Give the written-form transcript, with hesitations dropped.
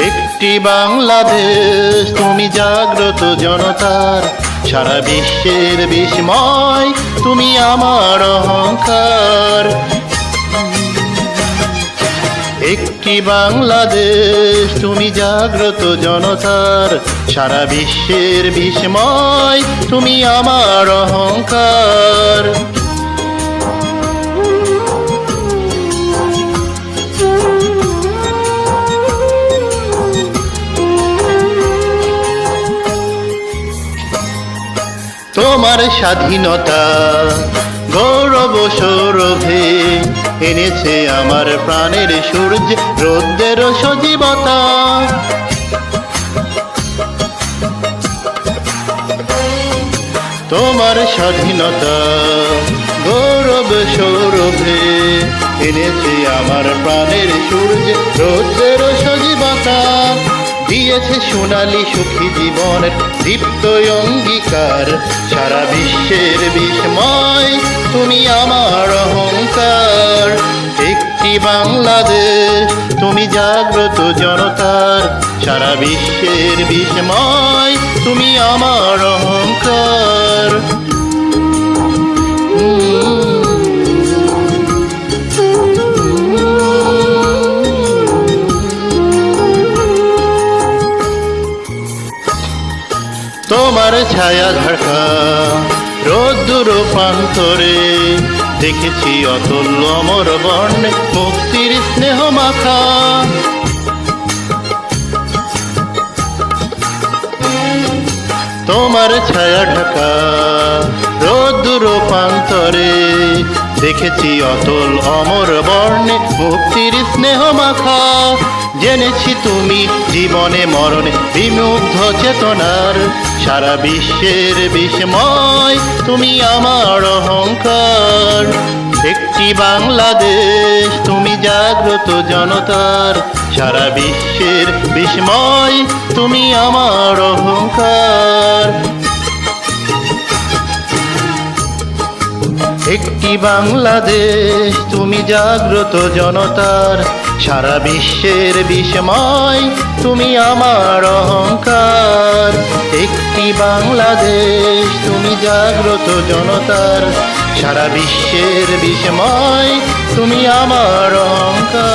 একটি বাংলাদেশ তুমি জাগ্রত জনতার, সারা বিশ্বের বিস্ময় তুমি আমার অহংকার। একটি বাংলাদেশ তুমি জাগ্রত জনতার, সারা বিশ্বের বিস্ময় তুমি আমার অহংকার। তোমার স্বাধীনতা গৌরব সৌরভে এনেছে আমার প্রাণের সূর্য রৌদ্রের সজীবতা। তোমার স্বাধীনতা গৌরব সৌরভে এনেছে আমার প্রাণের সূর্য রৌদ্রের সজীবতা। দিয়েছে সোনালী সুখী জীবনের দীপ্ত অঙ্গীকার, সারা বিশ্বের বিস্ময় তুমি আমার অহংকার। একটি বাংলাদেশ তুমি জাগ্রত জনতার, সারা বিশ্বের বিস্ময় তুমি আমার অহংকার। তোমার ছায়া ঢাকা রোদ্দুর প্রান্তরে দেখেছি অতুল্য অমর বর্ণে মুক্তির স্নেহ মাখা। তোমার ছায়া ঢাকা রোদ্দুর প্রান্তরে দেখেছি অতুল অমর বর্ণে মুক্তির স্নেহ মাখা। জেনেছি তুমি জীবনে মরণে বিমুগ্ধ চেতনার, সারা বিশ্বের বিস্ময় তুমি আমার অহংকার। একটি বাংলাদেশ তুমি জাগ্রত জনতার, সারা বিশ্বের বিস্ময় তুমি আমার অহংকার। একটি বাংলাদেশ তুমি জাগ্রত জনতার, সারা বিশ্বের বিস্ময় তুমি আমার অহংকার। একটি বাংলাদেশ তুমি জাগ্রত জনতার, সারা বিশ্বের বিস্ময় তুমি আমার অহংকার।